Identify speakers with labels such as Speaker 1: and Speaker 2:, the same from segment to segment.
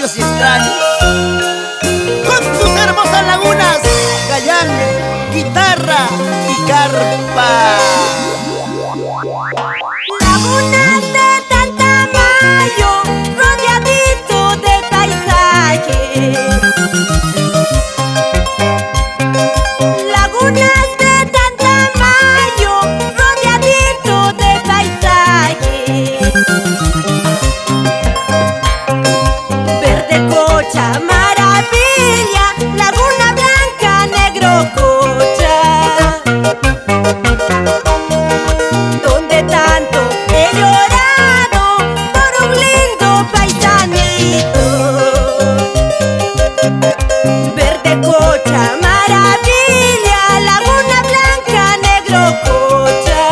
Speaker 1: amigos y extraños. Con sus hermosas lagunas, gayán, guitarra y carpa.
Speaker 2: Lagunas de Tantamayo, rodeadito de paisaje. Lagunas de Tantamayo, rodeadito de paisaje. Verde cocha, maravilla, laguna blanca, negro cocha. Donde tanto he llorado por un lindo paisanito. Verde cocha, maravilla, laguna blanca, negro cocha.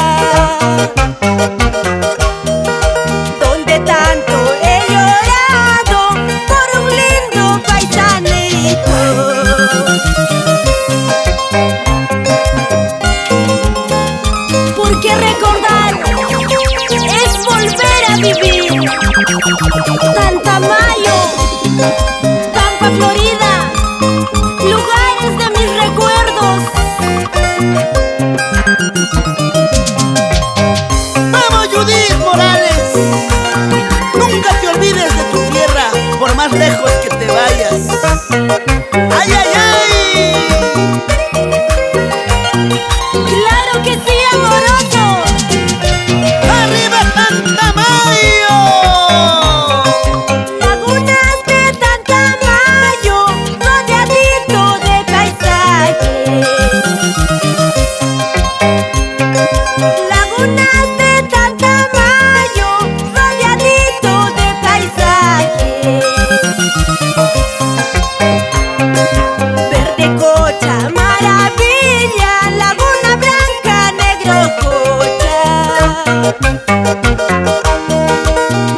Speaker 2: Donde tanto he llorado por un lindo paisanito. Porque recordar es volver a vivir. Tantamayo, Pampa Florida, lugares de mis recuerdos.
Speaker 1: ¡Vamos, Judith Morales! Nunca te olvides de tu tierra, por más lejos que te vayas. ¡Ay, ay, ay!
Speaker 2: Claro que sí, amoroso.
Speaker 1: ¡Arriba Tantamayo!
Speaker 2: Lagunas de Tantamayo, rodeadito de paisaje. Lagunas de Tantamayo, rodeadito de paisaje. Verde cocha, maravilla, laguna blanca, negro cocha.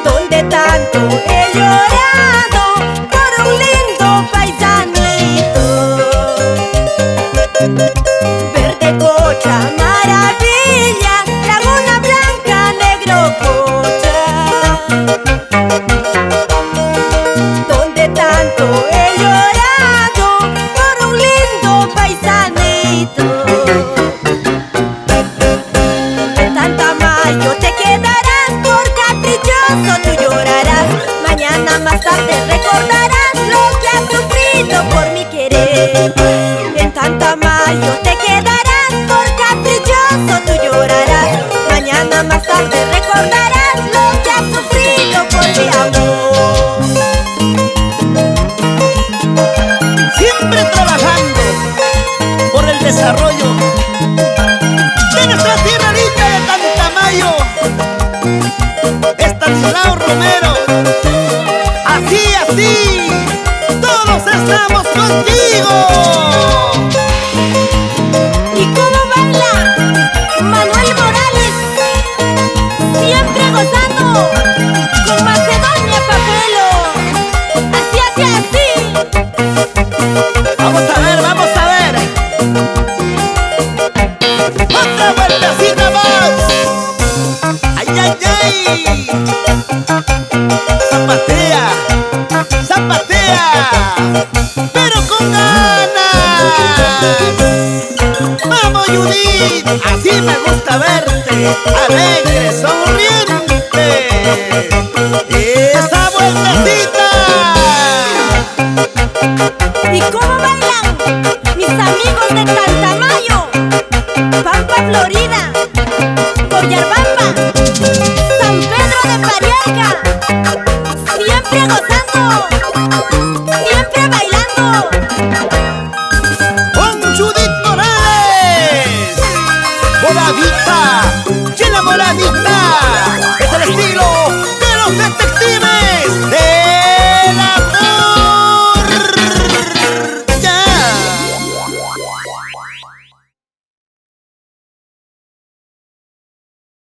Speaker 2: Donde tanto he llorado por un lindo paisanito. Verde cocha, maravilla, laguna blanca, negro cocha. Donde tanto he llorado por un lindo paisanito. En Tantamayo te quedarás por caprichoso, tú llorarás. Mañana más tarde recordarás lo que has sufrido por mi querer. En Tantamayo te quedarás por caprichoso, tú llorarás. Mañana más tarde recordarás lo que has sufrido por mi amor.
Speaker 1: Siempre trabajando por el desarrollo de nuestra tierra linda de Tantamayo. Estanislao Romero. Así, así, todos estamos contigo.
Speaker 2: ¿Y cómo baila Manuel Morales? Siempre gozando con Macedonia Papelo. Así, así, así.
Speaker 1: Vamos a ver, vamos a ver. Otra vueltecita más. Ay, ay, ay. Zapatea, zapatea, pero con ganas. Vamos, Judith, así me gusta verte, alegre, sonriente. Esa vueltecita.
Speaker 2: ¿Y cómo bailan mis amigos de Tantamayo, Pampa Florida, Coyarbamba, San Pedro de Pariaca? Siempre gozando